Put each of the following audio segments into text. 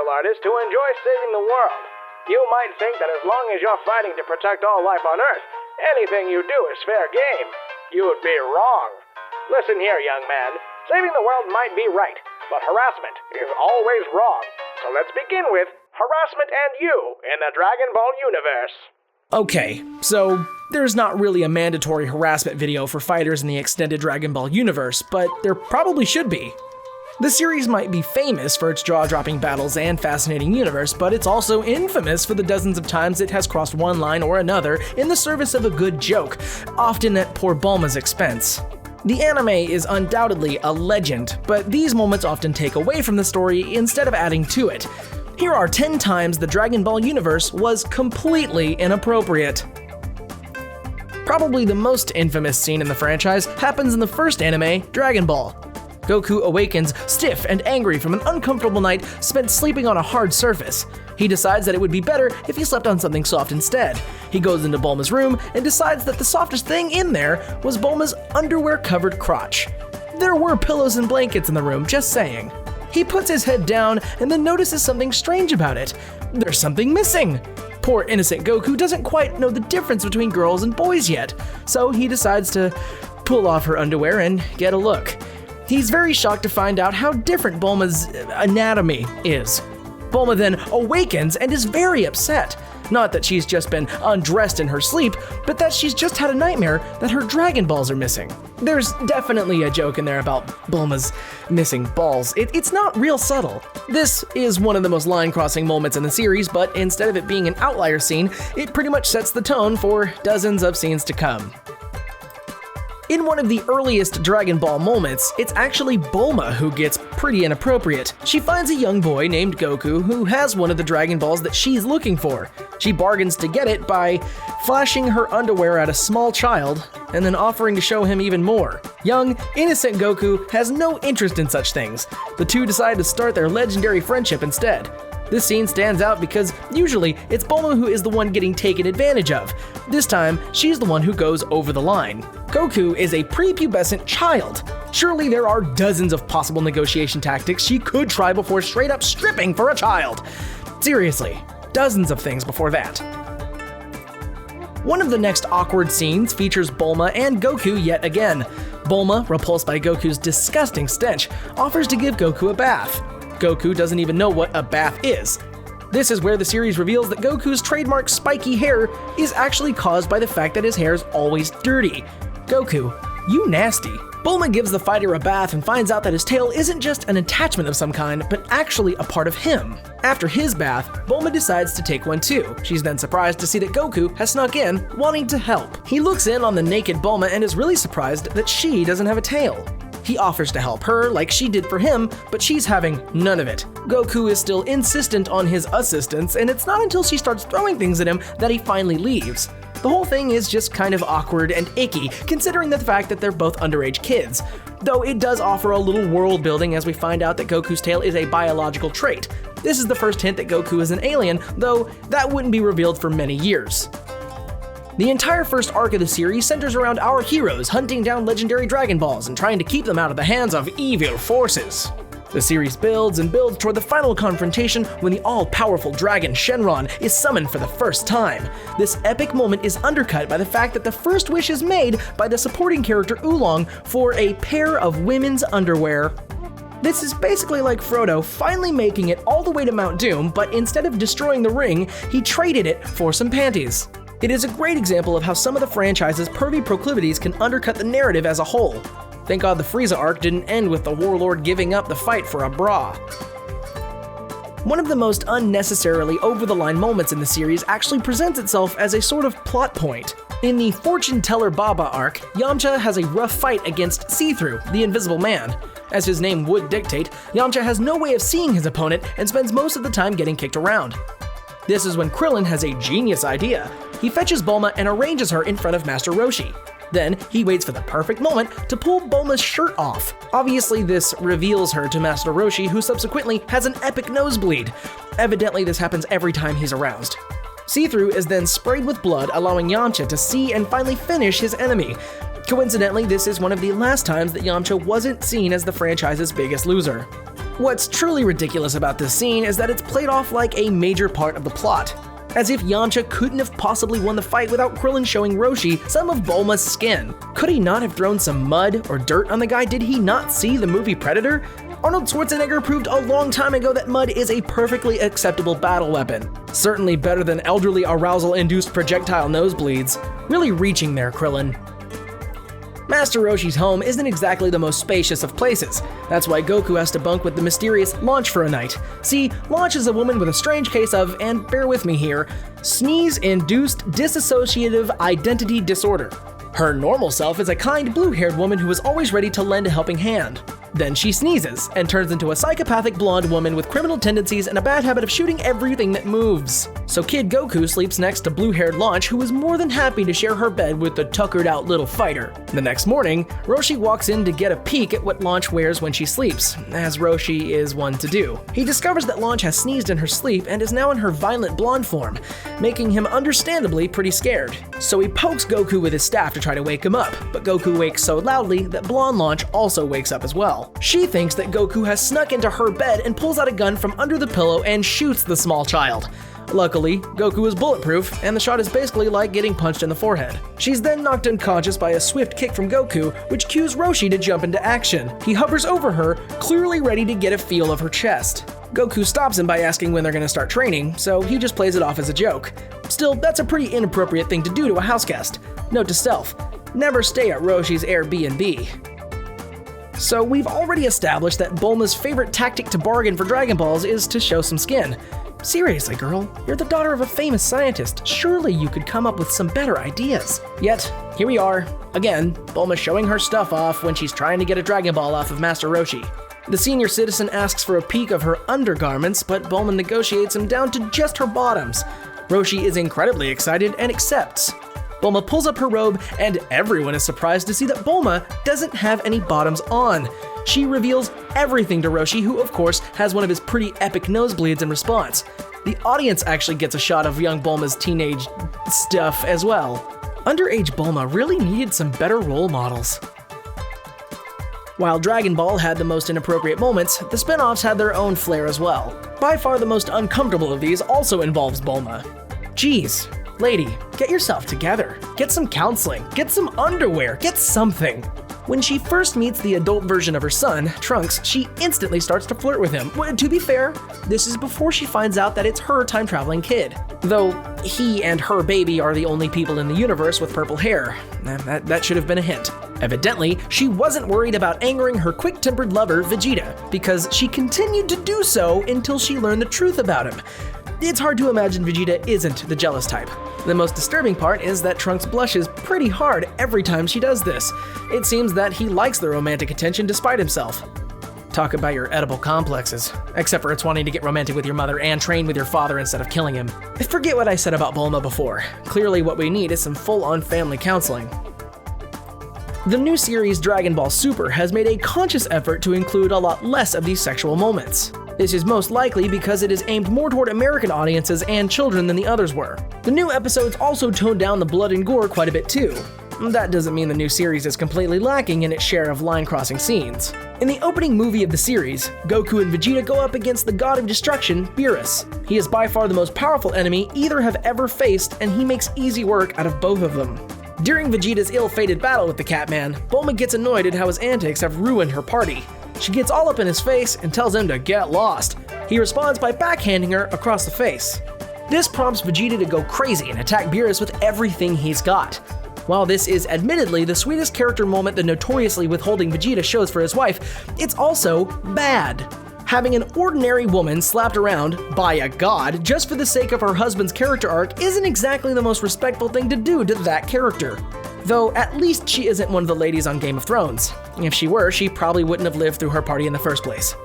martial artist who enjoys saving the world. You might think that as long as you're fighting to protect all life on Earth, anything you do is fair game. You'd be wrong. Listen here, young man. Saving the world might be right, but harassment is always wrong. So let's begin with harassment and you in the Dragon Ball universe. Okay, so there's not really a mandatory harassment video for fighters in the extended Dragon Ball universe, but there probably should be. The series might be famous for its jaw-dropping battles and fascinating universe, but it's also infamous for the dozens of times it has crossed one line or another in the service of a good joke, often at poor Bulma's expense. The anime is undoubtedly a legend, but these moments often take away from the story instead of adding to it. Here are 10 times the Dragon Ball universe was completely inappropriate. Probably the most infamous scene in the franchise happens in the first anime, Dragon Ball. Goku awakens stiff and angry from an uncomfortable night spent sleeping on a hard surface. He decides that it would be better if he slept on something soft instead. He goes into Bulma's room and decides that the softest thing in there was Bulma's underwear-covered crotch. There were pillows and blankets in the room, just saying. He puts his head down and then notices something strange about it. There's something missing. Poor innocent Goku doesn't quite know the difference between girls and boys yet, so he decides to pull off her underwear and get a look. He's very shocked to find out how different Bulma's anatomy is. Bulma then awakens and is very upset. Not that she's just been undressed in her sleep, but that she's just had a nightmare that her Dragon Balls are missing. There's definitely a joke in there about Bulma's missing balls. It's not real subtle. This is one of the most line-crossing moments in the series, but instead of it being an outlier scene, it pretty much sets the tone for dozens of scenes to come. In one of the earliest Dragon Ball moments, it's actually Bulma who gets pretty inappropriate. She finds a young boy named Goku who has one of the Dragon Balls that she's looking for. She bargains to get it by flashing her underwear at a small child and then offering to show him even more. Young, innocent Goku has no interest in such things. The two decide to start their legendary friendship instead. This scene stands out because usually it's Bulma who is the one getting taken advantage of. This time, she's the one who goes over the line. Goku is a prepubescent child. Surely there are dozens of possible negotiation tactics she could try before straight up stripping for a child. Seriously, dozens of things before that. One of the next awkward scenes features Bulma and Goku yet again. Bulma, repulsed by Goku's disgusting stench, offers to give Goku a bath. Goku doesn't even know what a bath is. This is where the series reveals that Goku's trademark spiky hair is actually caused by the fact that his hair is always dirty. Goku, you nasty. Bulma gives the fighter a bath and finds out that his tail isn't just an attachment of some kind, but actually a part of him. After his bath, Bulma decides to take one too. She's then surprised to see that Goku has snuck in, wanting to help. He looks in on the naked Bulma and is really surprised that she doesn't have a tail. He offers to help her like she did for him, but she's having none of it. Goku is still insistent on his assistance, and it's not until she starts throwing things at him that he finally leaves. The whole thing is just kind of awkward and icky, considering the fact that they're both underage kids. Though it does offer a little world building as we find out that Goku's tail is a biological trait. This is the first hint that Goku is an alien, though that wouldn't be revealed for many years. The entire first arc of the series centers around our heroes hunting down legendary Dragon Balls and trying to keep them out of the hands of evil forces. The series builds and builds toward the final confrontation when the all-powerful dragon Shenron is summoned for the first time. This epic moment is undercut by the fact that the first wish is made by the supporting character Oolong for a pair of women's underwear. This is basically like Frodo finally making it all the way to Mount Doom, but instead of destroying the ring, he traded it for some panties. It is a great example of how some of the franchise's pervy proclivities can undercut the narrative as a whole. Thank God the Frieza arc didn't end with the warlord giving up the fight for a bra. One of the most unnecessarily over-the-line moments in the series actually presents itself as a sort of plot point. In the Fortune Teller Baba arc, Yamcha has a rough fight against See-Through, the Invisible Man. As his name would dictate, Yamcha has no way of seeing his opponent and spends most of the time getting kicked around. This is when Krillin has a genius idea. He fetches Bulma and arranges her in front of Master Roshi. Then, he waits for the perfect moment to pull Bulma's shirt off. Obviously, this reveals her to Master Roshi, who subsequently has an epic nosebleed. Evidently, this happens every time he's aroused. See-Through is then sprayed with blood, allowing Yamcha to see and finally finish his enemy. Coincidentally, this is one of the last times that Yamcha wasn't seen as the franchise's biggest loser. What's truly ridiculous about this scene is that it's played off like a major part of the plot. As if Yamcha couldn't have possibly won the fight without Krillin showing Roshi some of Bulma's skin. Could he not have thrown some mud or dirt on the guy? Did he not see the movie Predator? Arnold Schwarzenegger proved a long time ago that mud is a perfectly acceptable battle weapon. Certainly better than elderly arousal-induced projectile nosebleeds. Really reaching there, Krillin. Master Roshi's home isn't exactly the most spacious of places. That's why Goku has to bunk with the mysterious Launch for a night. See, Launch is a woman with a strange case of, and bear with me here, sneeze-induced dissociative identity disorder. Her normal self is a kind blue-haired woman who is always ready to lend a helping hand. Then she sneezes and turns into a psychopathic blonde woman with criminal tendencies and a bad habit of shooting everything that moves. So Kid Goku sleeps next to blue-haired Launch, who is more than happy to share her bed with the tuckered-out little fighter. The next morning, Roshi walks in to get a peek at what Launch wears when she sleeps, as Roshi is one to do. He discovers that Launch has sneezed in her sleep and is now in her violent blonde form, making him understandably pretty scared. So he pokes Goku with his staff to try to wake him up, but Goku wakes so loudly that blonde Launch also wakes up as well. She thinks that Goku has snuck into her bed and pulls out a gun from under the pillow and shoots the small child. Luckily, Goku is bulletproof, and the shot is basically like getting punched in the forehead. She's then knocked unconscious by a swift kick from Goku, which cues Roshi to jump into action. He hovers over her, clearly ready to get a feel of her chest. Goku stops him by asking when they're going to start training, so he just plays it off as a joke. Still, that's a pretty inappropriate thing to do to a house guest. Note to self, never stay at Roshi's Airbnb. So we've already established that Bulma's favorite tactic to bargain for Dragon Balls is to show some skin. Seriously, girl, you're the daughter of a famous scientist. Surely you could come up with some better ideas. Yet, here we are, again, Bulma showing her stuff off when she's trying to get a Dragon Ball off of Master Roshi. The senior citizen asks for a peek of her undergarments, but Bulma negotiates them down to just her bottoms. Roshi is incredibly excited and accepts. Bulma pulls up her robe, and everyone is surprised to see that Bulma doesn't have any bottoms on. She reveals everything to Roshi, who of course has one of his pretty epic nosebleeds in response. The audience actually gets a shot of young Bulma's teenage stuff as well. Underage Bulma really needed some better role models. While Dragon Ball had the most inappropriate moments, the spin-offs had their own flair as well. By far the most uncomfortable of these also involves Bulma. Geez, lady, get yourself together. Get some counseling, get some underwear, get something. When she first meets the adult version of her son, Trunks, she instantly starts to flirt with him. To be fair, this is before she finds out that it's her time-traveling kid. Though he and her baby are the only people in the universe with purple hair. That should have been a hint. Evidently, she wasn't worried about angering her quick-tempered lover, Vegeta, because she continued to do so until she learned the truth about him. It's hard to imagine Vegeta isn't the jealous type. The most disturbing part is that Trunks blushes pretty hard every time she does this. It seems that he likes the romantic attention despite himself. Talk about your edible complexes. Except for it's wanting to get romantic with your mother and train with your father instead of killing him. Forget what I said about Bulma before. Clearly what we need is some full-on family counseling. The new series Dragon Ball Super has made a conscious effort to include a lot less of these sexual moments. This is most likely because it is aimed more toward American audiences and children than the others were. The new episodes also toned down the blood and gore quite a bit too. That doesn't mean the new series is completely lacking in its share of line-crossing scenes. In the opening movie of the series, Goku and Vegeta go up against the god of destruction, Beerus. He is by far the most powerful enemy either have ever faced, and he makes easy work out of both of them. During Vegeta's ill-fated battle with the Catman, Bulma gets annoyed at how his antics have ruined her party. She gets all up in his face and tells him to get lost. He responds by backhanding her across the face. This prompts Vegeta to go crazy and attack Beerus with everything he's got. While this is admittedly the sweetest character moment the notoriously withholding Vegeta shows for his wife, it's also bad. Having an ordinary woman slapped around by a god just for the sake of her husband's character arc isn't exactly the most respectful thing to do to that character. Though at least she isn't one of the ladies on Game of Thrones. If she were, she probably wouldn't have lived through her party in the first place.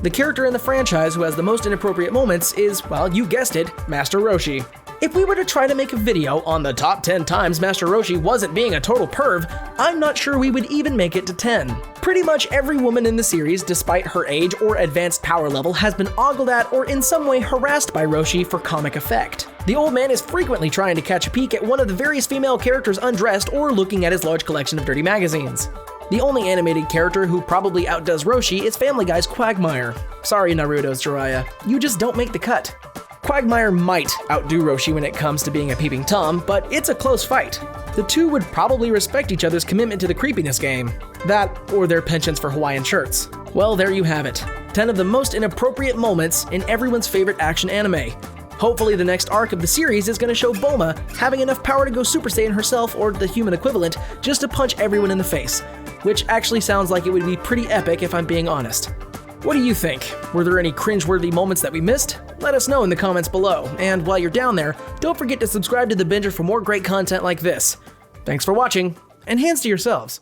The character in the franchise who has the most inappropriate moments is, well, you guessed it, Master Roshi. If we were to try to make a video on the top 10 times Master Roshi wasn't being a total perv, I'm not sure we would even make it to 10. Pretty much every woman in the series, despite her age or advanced power level, has been ogled at or in some way harassed by Roshi for comic effect. The old man is frequently trying to catch a peek at one of the various female characters undressed or looking at his large collection of dirty magazines. The only animated character who probably outdoes Roshi is Family Guy's Quagmire. Sorry, Naruto's Jiraiya, you just don't make the cut. Quagmire might outdo Roshi when it comes to being a peeping Tom, but it's a close fight. The two would probably respect each other's commitment to the creepiness game. That, or their penchants for Hawaiian shirts. Well, there you have it. 10 of the most inappropriate moments in everyone's favorite action anime. Hopefully the next arc of the series is going to show Bulma having enough power to go Super Saiyan herself or the human equivalent just to punch everyone in the face. Which actually sounds like it would be pretty epic if I'm being honest. What do you think? Were there any cringeworthy moments that we missed? Let us know in the comments below, and while you're down there, don't forget to subscribe to The Binger for more great content like this. Thanks for watching, and hands to yourselves.